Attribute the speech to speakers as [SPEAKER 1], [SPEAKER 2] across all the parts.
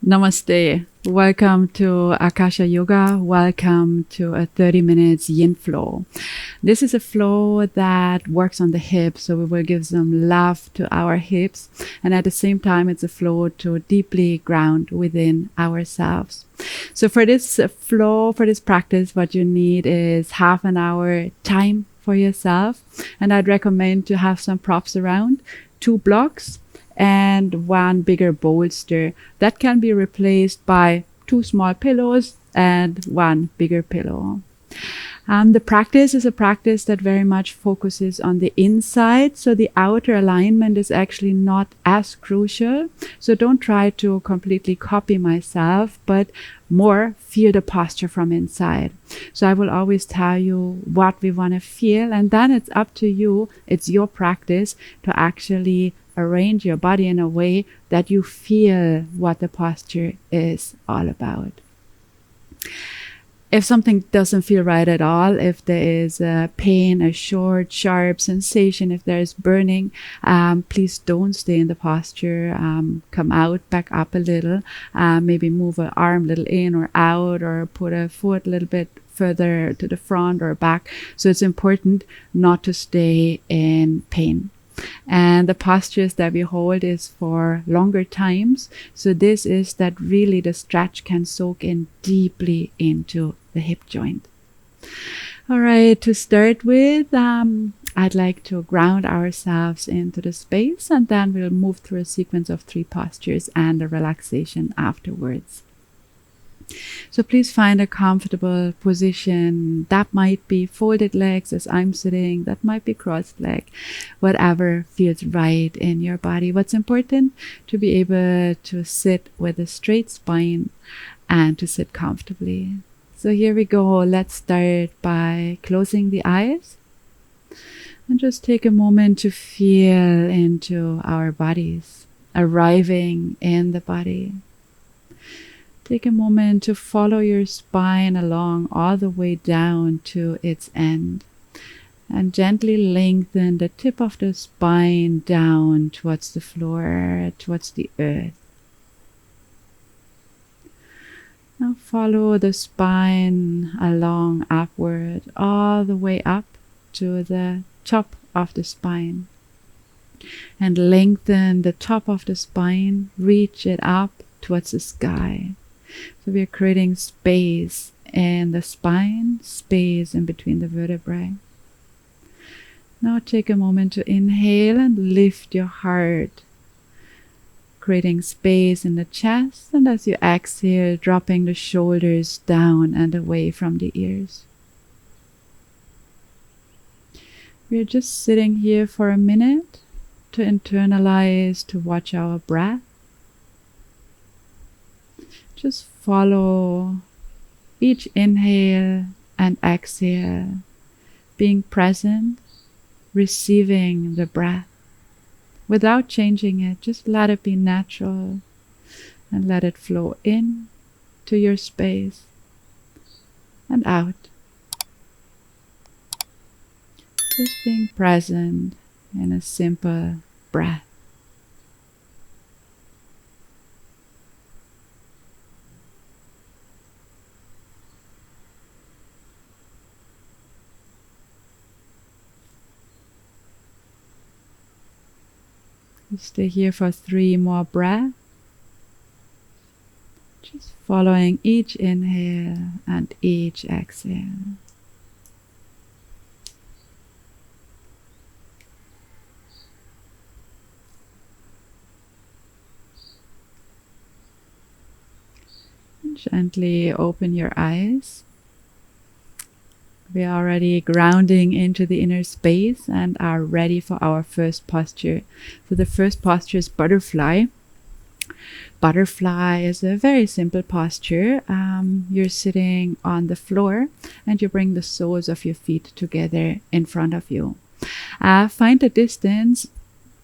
[SPEAKER 1] Namaste. Welcome to Akasha Yoga. Welcome to a 30 minutes yin flow. This is a flow that works on the hips, so we will give some love to our hips. And at the same time, it's a flow to deeply ground within ourselves. So for this flow, for this practice, what you need is half an hour time for yourself. And I'd recommend to have some props around, 2 blocks, and 1 bigger bolster that can be replaced by 2 small pillows and 1 bigger pillow. The practice is a practice that very much focuses on the inside, so the outer alignment is actually not as crucial. So don't try to completely copy myself, but more feel the posture from inside. So I will always tell you what we want to feel, and then it's up to you. It's your practice to actually arrange your body in a way that you feel what the posture is all about. If something doesn't feel right at all, if there is a pain, a short, sharp sensation, if there is burning, please don't stay in the posture. Come out, back up a little, maybe move an arm a little in or out, or put a foot a little bit further to the front or back. So it's important not to stay in pain. And the postures that we hold is for longer times. So this is that really the stretch can soak in deeply into the hip joint. All right, to start with, I'd like to ground ourselves into the space, and then we'll move through a sequence of 3 postures and a relaxation afterwards. So please find a comfortable position. That might be folded legs as I'm sitting. That might be crossed leg. Whatever feels right in your body. What's important? To be able to sit with a straight spine and to sit comfortably. So here we go. Let's start by closing the eyes. And just take a moment to feel into our bodies, arriving in the body. Take a moment to follow your spine along all the way down to its end, and gently lengthen the tip of the spine down towards the floor, towards the earth. Now follow the spine along upward, all the way up to the top of the spine, and lengthen the top of the spine, reach it up towards the sky. So we are creating space in the spine, space in between the vertebrae. Now take a moment to inhale and lift your heart, creating space in the chest, and as you exhale, dropping the shoulders down and away from the ears. We are just sitting here for a minute to internalize, to watch our breath. Just follow each inhale and exhale, being present, receiving the breath without changing it. Just let it be natural and let it flow in to your space and out. Just being present in a simple breath. Stay here for 3 more breaths. Just following each inhale and each exhale. And gently open your eyes. We are already grounding into the inner space and are ready for our first posture. So the first posture is butterfly. Butterfly is a very simple posture. You're sitting on the floor and you bring the soles of your feet together in front of you. Find the distance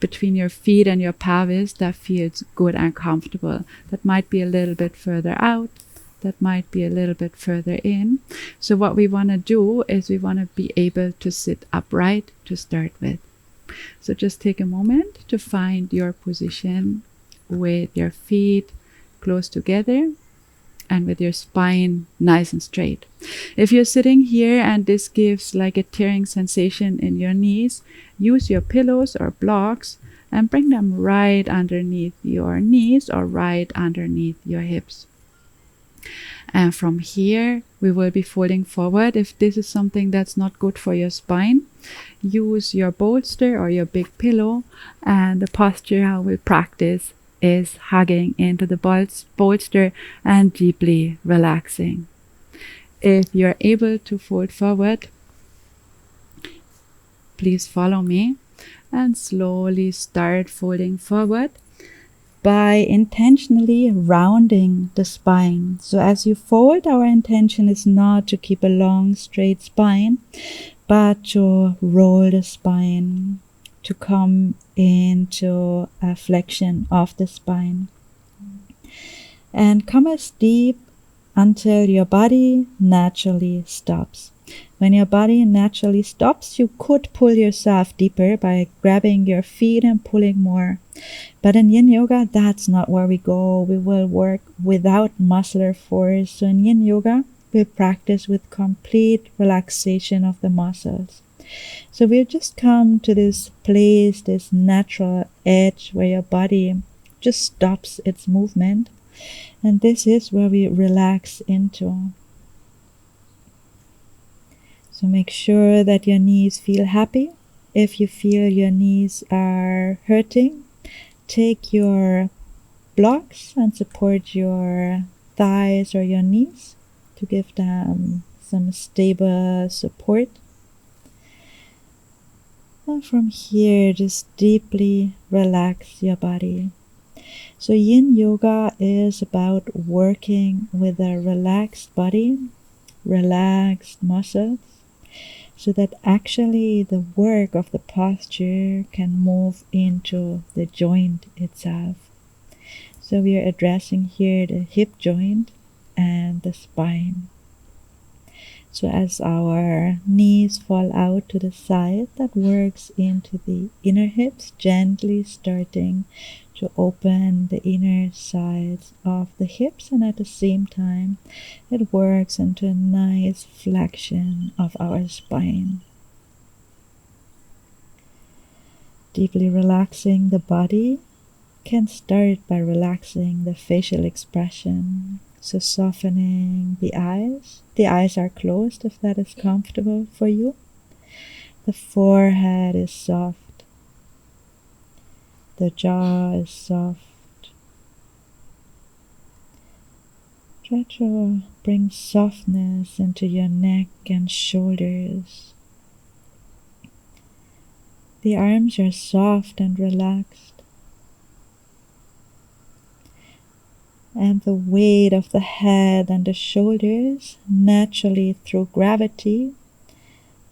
[SPEAKER 1] between your feet and your pelvis that feels good and comfortable. That might be a little bit further out. That might be a little bit further in. So what we want to do is we want to be able to sit upright to start with. So just take a moment to find your position with your feet close together and with your spine nice and straight. If you're sitting here and this gives like a tearing sensation in your knees, use your pillows or blocks and bring them right underneath your knees or right underneath your hips. And from here, we will be folding forward. If this is something that's not good for your spine, use your bolster or your big pillow. And the posture how we practice is hugging into the bolster and deeply relaxing. If you're able to fold forward, please follow me and slowly start folding forward by intentionally rounding the spine. So as you fold, our intention is not to keep a long straight spine, but to roll the spine, to come into a flexion of the spine. And come as deep until your body naturally stops. When your body naturally stops, you could pull yourself deeper by grabbing your feet and pulling more. But in Yin Yoga, that's not where we go. We will work without muscular force. So in Yin Yoga, we practice with complete relaxation of the muscles. So we've just come to this place, this natural edge where your body just stops its movement. And this is where we relax into. So make sure that your knees feel happy. If you feel your knees are hurting, take your blocks and support your thighs or your knees to give them some stable support. And from here, just deeply relax your body. So Yin Yoga is about working with a relaxed body, relaxed muscles, so that actually the work of the posture can move into the joint itself. So we are addressing here the hip joint and the spine. So as our knees fall out to the side, that works into the inner hips, gently starting to open the inner sides of the hips, and at the same time it works into a nice flexion of our spine. Deeply relaxing the body can start by relaxing the facial expression. So softening the eyes. The eyes are closed if that is comfortable for you. The forehead is soft. The jaw is soft. Try to bring softness into your neck and shoulders. The arms are soft and relaxed. And the weight of the head and the shoulders, naturally through gravity,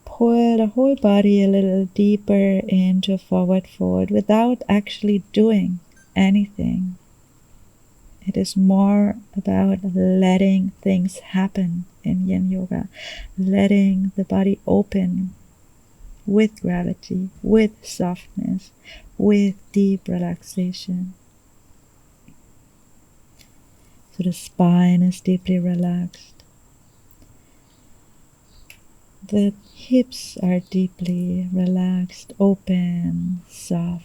[SPEAKER 1] pull the whole body a little deeper into forward fold without actually doing anything. It is more about letting things happen in Yin Yoga, letting the body open with gravity, with softness, with deep relaxation. So the spine is deeply relaxed. The hips are deeply relaxed, open, soft.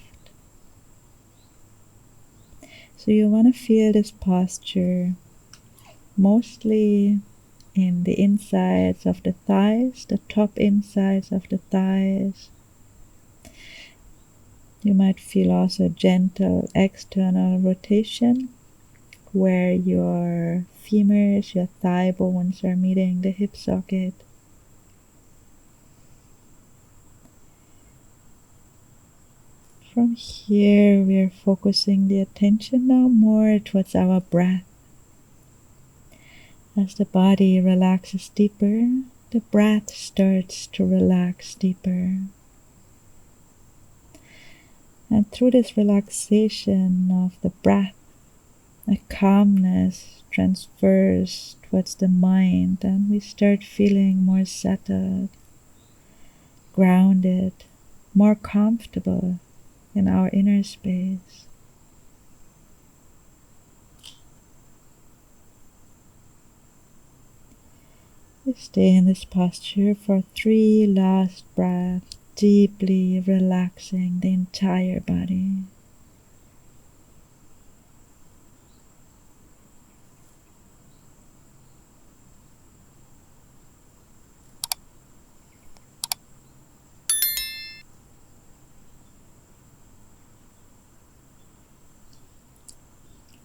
[SPEAKER 1] So you want to feel this posture mostly in the insides of the thighs, the top insides of the thighs. You might feel also gentle external rotation where your femurs, your thigh bones are meeting the hip socket. From here, we are focusing the attention now more towards our breath. As the body relaxes deeper, the breath starts to relax deeper. And through this relaxation of the breath, a calmness transfers towards the mind, and we start feeling more settled, grounded, more comfortable in our inner space. Stay in this posture for 3 last breaths, deeply relaxing the entire body.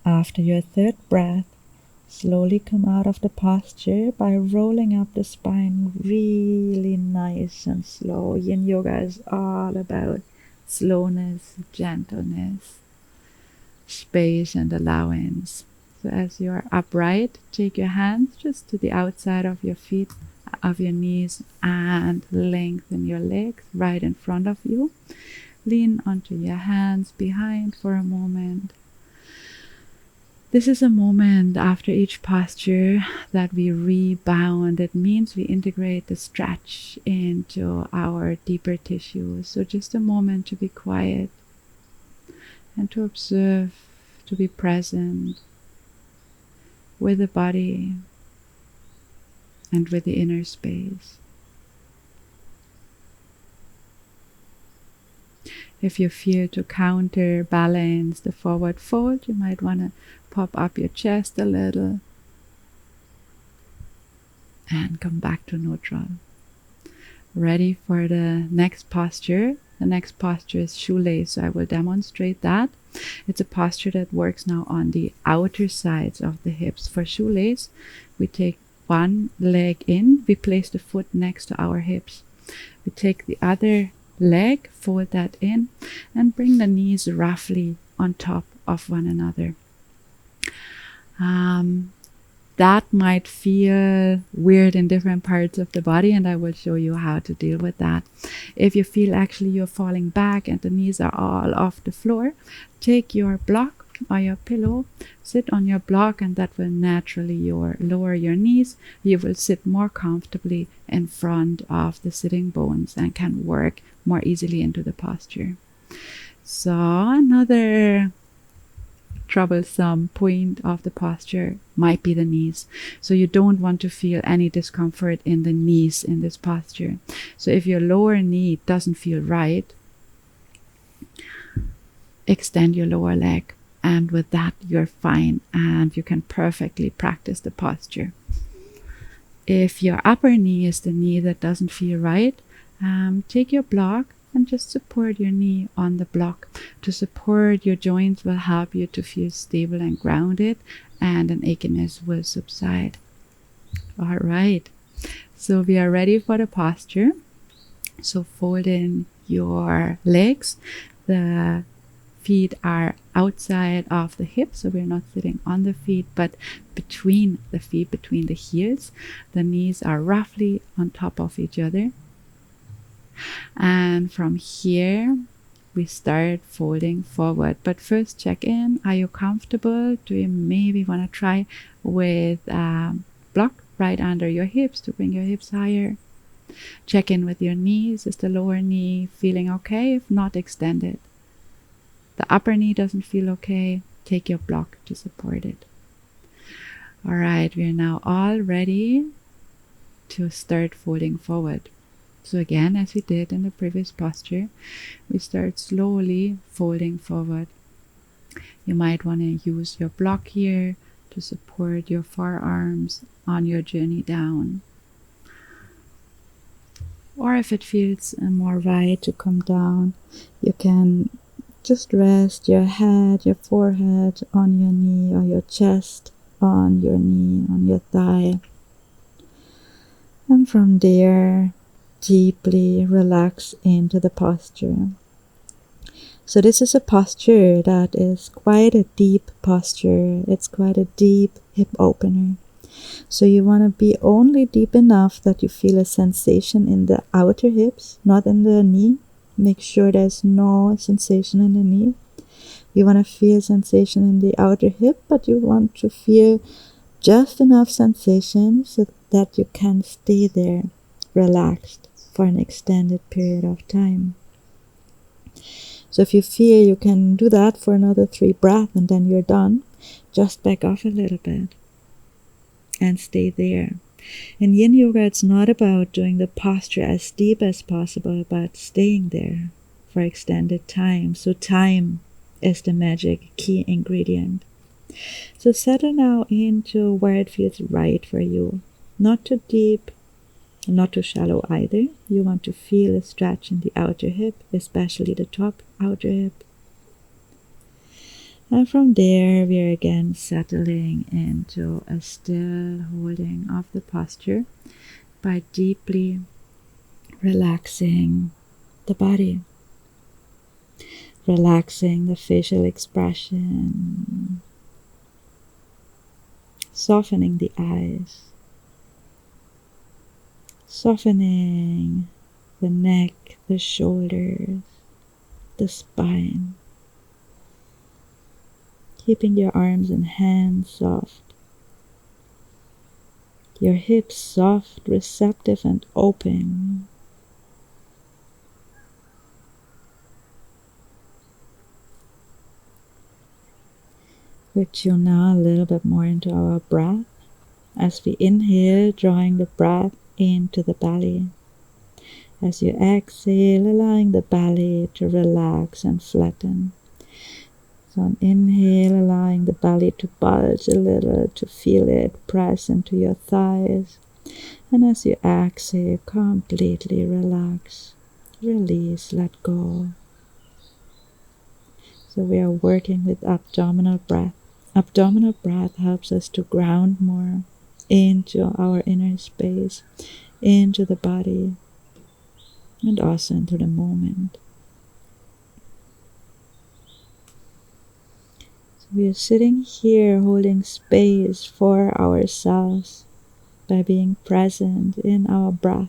[SPEAKER 1] After your 3rd breath, slowly come out of the posture by rolling up the spine really nice and slow. Yin yoga is all about slowness, gentleness, space, and allowance. So as you are upright, take your hands just to the outside of your feet, of your knees, and lengthen your legs right in front of you. Lean onto your hands behind for a moment. This is a moment after each posture that we rebound. It means we integrate the stretch into our deeper tissues. So just a moment to be quiet and to observe, to be present with the body and with the inner space. If you feel to counterbalance the forward fold, you might want to pop up your chest a little and come back to neutral. Ready for the next posture. The next posture is shoelace, so I will demonstrate that. It's a posture that works now on the outer sides of the hips. For shoelace, we take one leg in, we place the foot next to our hips. We take the other leg, fold that in, and bring the knees roughly on top of one another. That might feel weird in different parts of the body, and I will show you how to deal with that. If you feel actually you're falling back and the knees are all off the floor, take your block or your pillow, sit on your block, and that will naturally lower your knees. You will sit more comfortably in front of the sitting bones and can work more easily into the posture. So another troublesome point of the posture might be the knees. So you don't want to feel any discomfort in the knees in this posture. So if your lower knee doesn't feel right, extend your lower leg, and with that you're fine and you can perfectly practice the posture. If your upper knee is the knee that doesn't feel right, take your block and just support your knee on the block. To support your joints will help you to feel stable and grounded, and an achiness will subside. All right, so we are ready for the posture. So fold in your legs. The feet are outside of the hips, so we're not sitting on the feet, but between the feet, between the heels. The knees are roughly on top of each other. And from here we start folding forward, but first check in. Are you comfortable? Do you maybe want to try with block right under your hips to bring your hips higher? Check in with your knees. Is the lower knee feeling okay? If not, extend it. The upper knee doesn't feel okay, take your block to support it. All right, we are now all ready to start folding forward. So again, as we did in the previous posture, we start slowly folding forward. You might want to use your block here to support your forearms on your journey down. Or if it feels more right to come down, you can just rest your head, your forehead on your knee, or your chest on your knee, on your thigh. And from there, deeply relax into the posture. So this is a posture that is quite a deep posture. It's quite a deep hip opener. So you want to be only deep enough that you feel a sensation in the outer hips, not in the knee. Make sure there's no sensation in the knee. You want to feel sensation in the outer hip, but you want to feel just enough sensation so that you can stay there relaxed for an extended period of time. So if you feel you can do that for another 3 breaths and then you're done, just back off a little bit and stay there.
[SPEAKER 2] In Yin Yoga, it's not about doing the posture as deep as possible, but staying there for extended time. So time is the magic key ingredient. So settle now into where it feels right for you. Not too deep, not too shallow either. You want to feel a stretch in the outer hip, especially the top outer hip. And from there, we are again settling into a still holding of the posture by deeply relaxing the body, relaxing the facial expression, softening the eyes, softening the neck, the shoulders, the spine. Keeping your arms and hands soft, your hips soft, receptive and open. We tune now a little bit more into our breath as we inhale, drawing the breath into the belly. As you exhale, allowing the belly to relax and flatten. So on inhale, allowing the belly to bulge a little, to feel it press into your thighs. And as you exhale, completely relax, release, let go. So we are working with abdominal breath. Abdominal breath helps us to ground more into our inner space, into the body, and also into the moment. We are sitting here holding space for ourselves by being present in our breath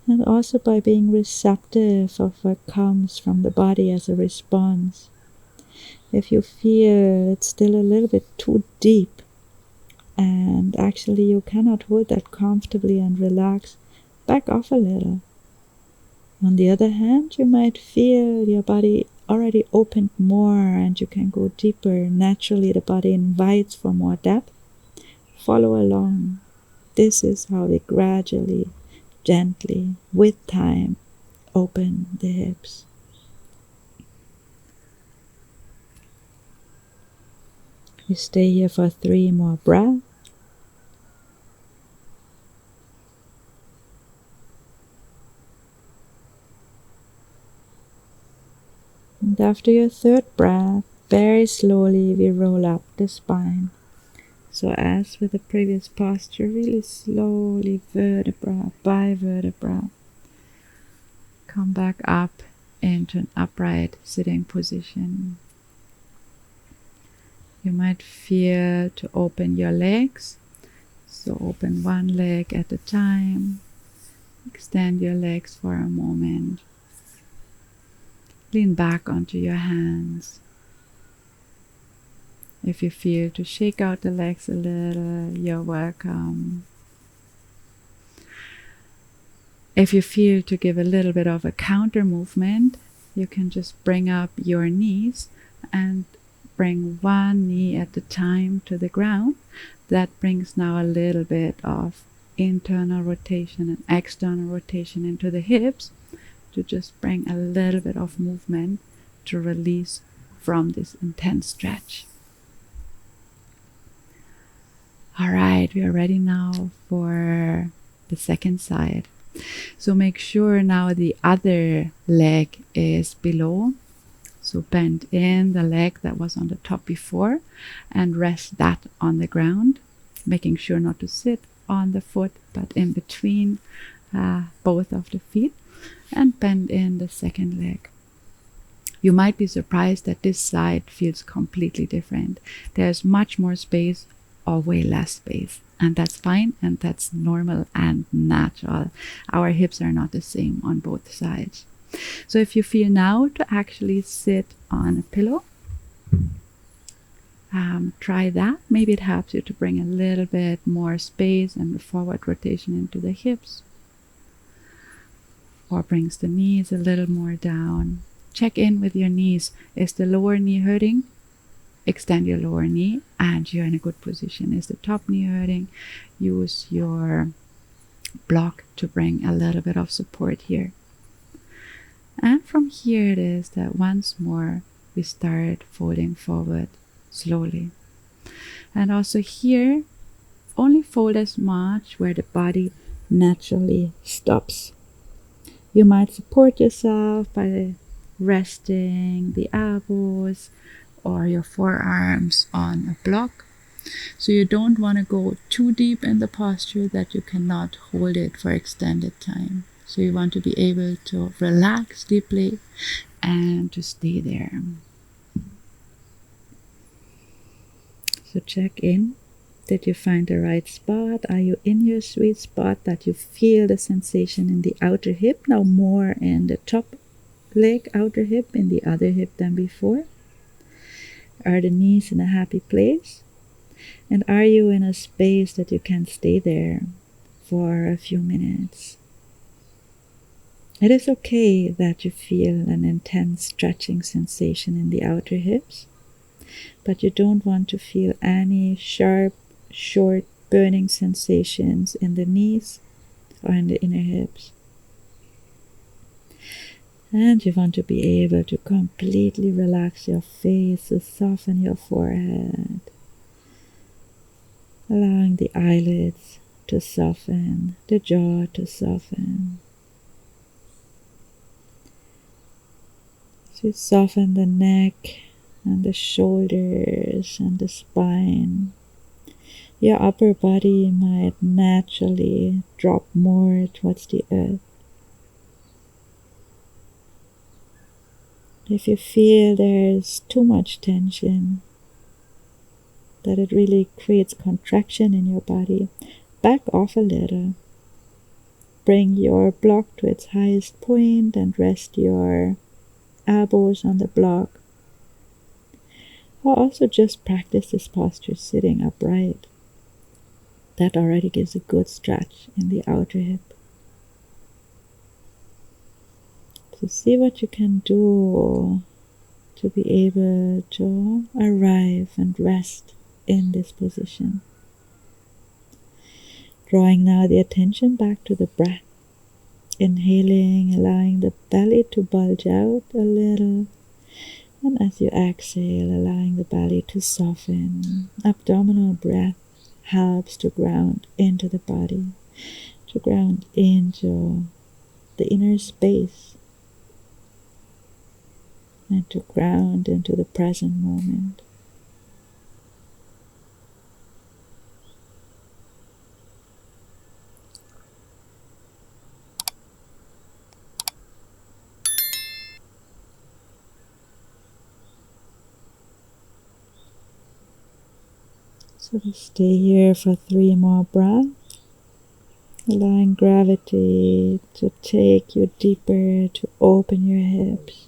[SPEAKER 2] and also by being receptive of what comes from the body as a response. If you feel it's still a little bit too deep and actually you cannot hold that comfortably and relax, back off a little. On the other hand, you might feel your body already opened more and you can go deeper. Naturally, the body invites for more depth. Follow along. This is how we gradually, gently, with time, open the hips. We stay here for 3 more breaths. And after your 3rd breath, very slowly we roll up the spine. So as with the previous posture, really slowly, vertebra by vertebra, come back up into an upright sitting position. You might feel to open your legs. So open one leg at a time. Extend your legs for a moment. Lean back onto your hands. If you feel to shake out the legs a little, you're welcome. If you feel to give a little bit of a counter movement, you can just bring up your knees and bring one knee at a time to the ground. That brings now a little bit of internal rotation and external rotation into the hips to just bring a little bit of movement to release from this intense stretch. All right, we are ready now for the second side. So make sure now the other leg is below. So bend in the leg that was on the top before and rest that on the ground, making sure not to sit on the foot but in between both of the feet, and bend in the second leg. You might be surprised that this side feels completely different. There's much more space or way less space, and that's fine and that's normal and natural. Our hips are not the same on both sides. So if you feel now to actually sit on a pillow, try that. Maybe it helps you to bring a little bit more space and forward rotation into the hips, or brings the knees a little more down. Check in with your knees. Is the lower knee hurting?
[SPEAKER 1] extend your lower knee, and you're in a good position. Is the top knee hurting? Use your block to bring a little bit of support here. And from here it is that once more we start folding forward slowly. And also here, only fold as much where the body naturally stops. You might support yourself by resting the elbows or your forearms on a block. So you don't want to go too deep in the posture that you cannot hold it for extended time. So you want to be able to relax deeply and to stay there. So check in. Did you find the right spot? Are you in your sweet spot that you feel the sensation in the outer hip? Now more in the top leg, outer hip, in the other hip than before? Are the knees in a happy place? And are you in a space that you can stay there for a few minutes? It is okay that you feel an intense stretching sensation in the outer hips, but you don't want to feel any sharp, short, burning sensations in the knees or in the inner hips. And you want to be able to completely relax your face, to soften your forehead, allowing the eyelids to soften, the jaw to soften. So soften the neck and the shoulders and the spine. Your upper body might naturally drop more towards the earth. If you feel there's too much tension, that it really creates contraction in your body, back off a little. Bring your block to its highest point and rest your elbows on the block. Or also just practice this posture sitting upright. That already gives a good stretch in the outer hip. So see what you can do to be able to arrive and rest in this position. Drawing now the attention back to the breath. Inhaling, allowing the belly to bulge out a little. And as you exhale, allowing the belly to soften. Abdominal breath helps to ground into the body, to ground into the inner space, and to ground into the present moment. So to stay here for 3 more breaths, allowing gravity to take you deeper, to open your hips.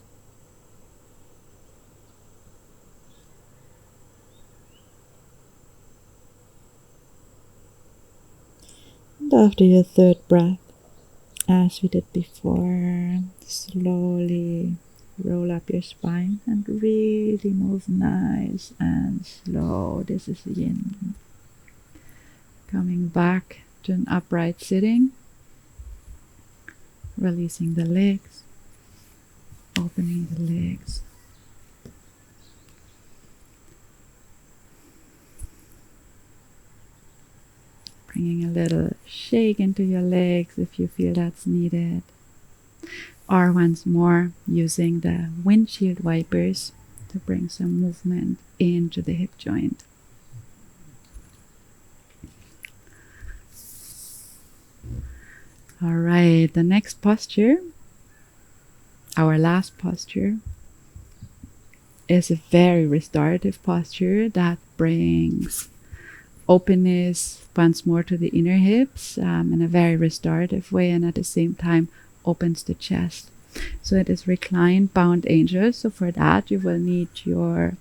[SPEAKER 1] And after your 3rd breath, as we did before, slowly roll up your spine and really move nice and slow. This is yin. Coming back to an upright sitting, releasing the legs, opening the legs. Bringing a little shake into your legs if you feel that's needed. Or once more, using the windshield wipers to bring some movement into the hip joint. All right, the next posture, our last posture, is a very restorative posture that brings openness once more to the inner hips in a very restorative way, and at the same time opens the chest. So it is reclined bound angel. So for that you will need your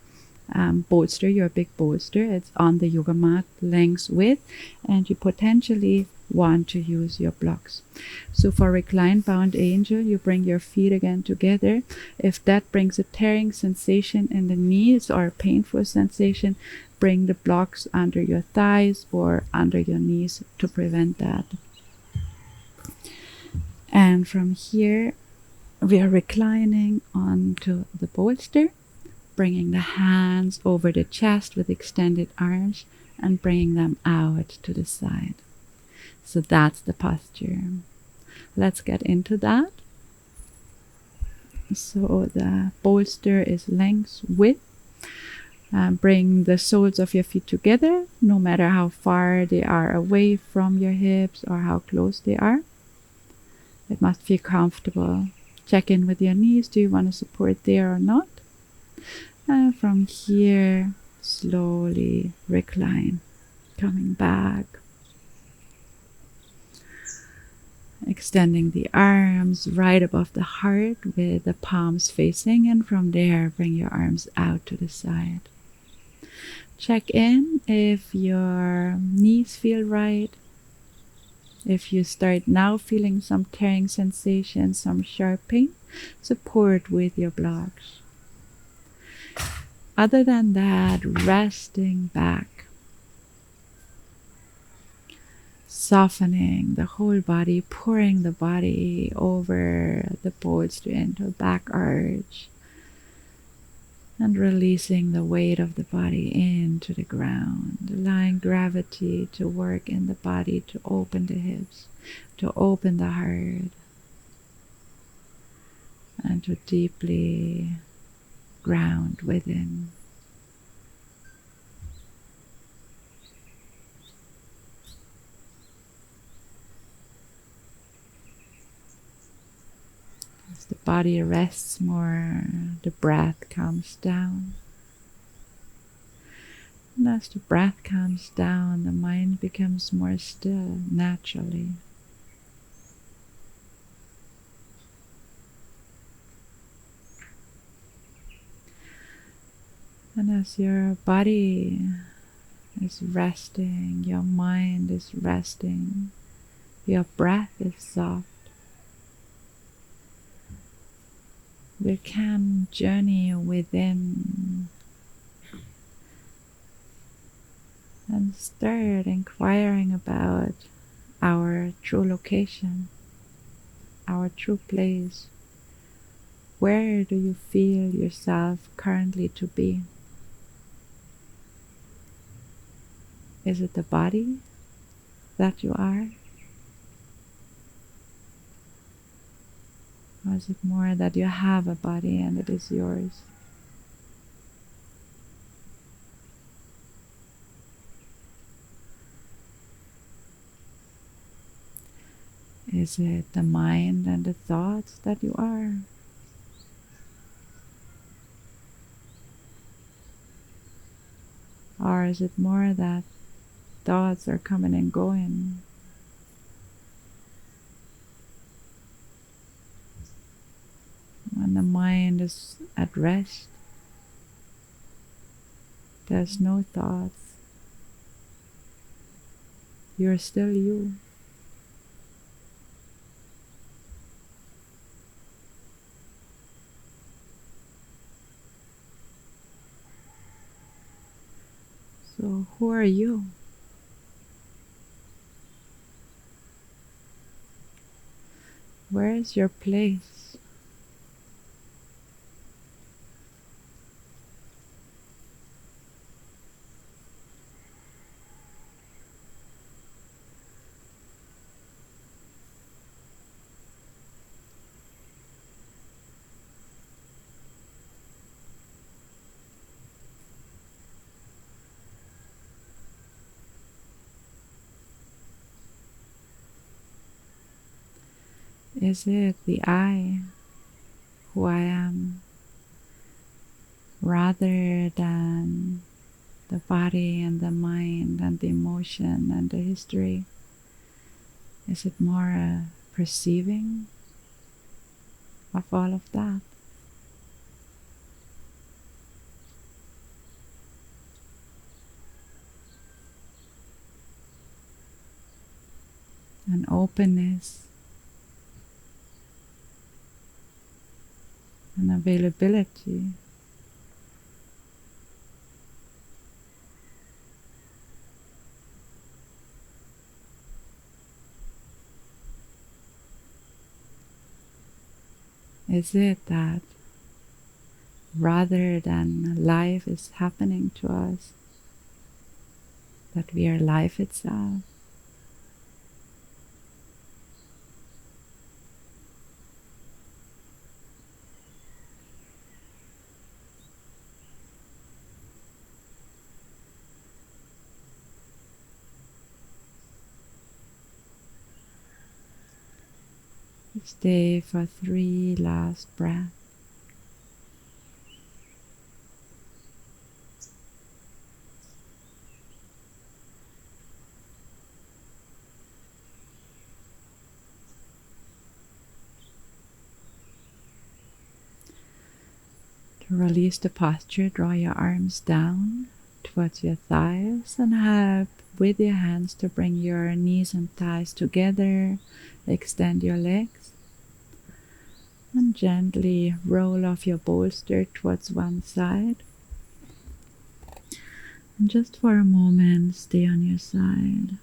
[SPEAKER 1] bolster, your big bolster. It's on the yoga mat length width, and you potentially want to use your blocks. So for reclined bound angel, you bring your feet again together. If that brings a tearing sensation in the knees or a painful sensation, bring the blocks under your thighs or under your knees to prevent that. And from here, we are reclining onto the bolster, bringing the hands over the chest with extended arms and bringing them out to the side. So that's the posture. Let's get into that. So the bolster is length width. Bring the soles of your feet together, no matter how far they are away from your hips or how close they are. It must feel comfortable. Check in with your knees. Do you want to support there or not? And from here, slowly recline, coming back. Extending the arms right above the heart with the palms facing, and from there, bring your arms out to the side. Check in if your knees feel right. If you start now feeling some tearing sensation, some sharp pain, support with your blocks. Other than that, resting back, softening the whole body, pouring the body over the bolster into a back arch, and releasing the weight of the body into the ground, allowing gravity to work in the body to open the hips, to open the heart, and to deeply ground within. As the body rests more, the breath comes down. And as the breath comes down, the mind becomes more still naturally. And as your body is resting, your mind is resting, your breath is soft, we can journey within and start inquiring about our true location, our true place. Where do you feel yourself currently to be? Is it the body that you are? Or is it more that you have a body and it is yours? Is it the mind and the thoughts that you are? Or is it more that thoughts are coming and going? When the mind is at rest, there's no thoughts. You're still you. So who are you? Where is your place? Is it the I, who I am, rather than the body and the mind and the emotion and the history? Is it more a perceiving of all of that? and openness and availability. Is it that rather than life is happening to us, that we are life itself? Stay for 3 last breaths. To release the posture, draw your arms down towards your thighs and help with your hands to bring your knees and thighs together. Extend your legs and gently roll off your bolster towards one side. And just for a moment, stay on your side.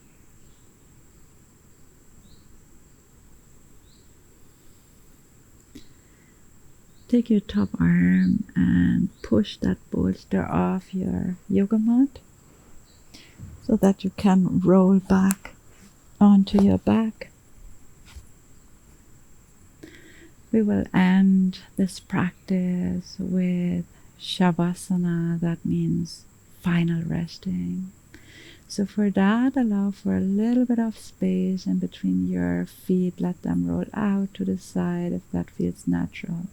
[SPEAKER 1] Take your top arm and push that bolster off your yoga mat so that you can roll back onto your back. We will end this practice with Shavasana, that means final resting. So for that, allow for a little bit of space in between your feet. Let them roll out to the side if that feels natural.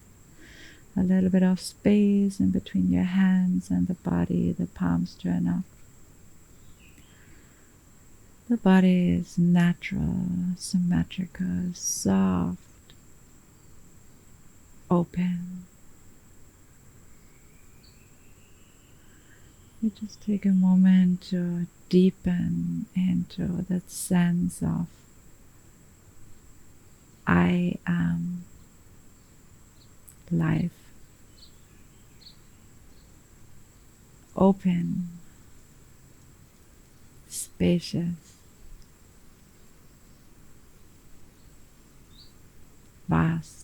[SPEAKER 1] A little bit of space in between your hands and the body, the palms turn up. The body is natural, symmetrical, soft, open. You just take a moment to deepen into that sense of I am life. Open, spacious, vast.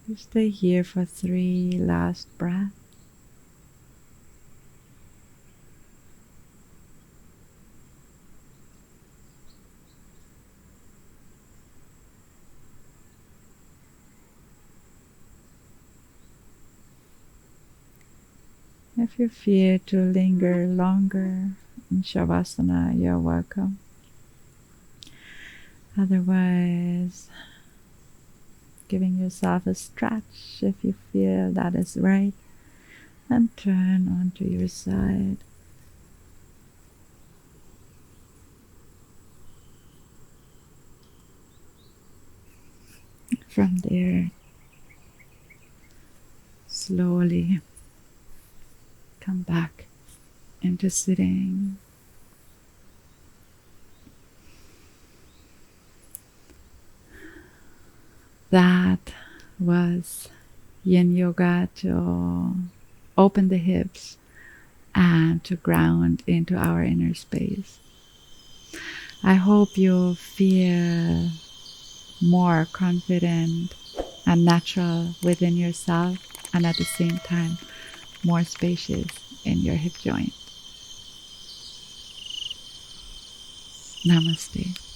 [SPEAKER 1] You stay here for 3 last breaths. If you feel to linger longer in Shavasana, you're welcome. Otherwise, giving yourself a stretch if you feel that is right, and turn onto your side. From there, slowly come back into sitting. That was Yin Yoga to open the hips and to ground into our inner space. I hope you feel more confident and natural within yourself, and at the same time more spacious in your hip joint. Namaste.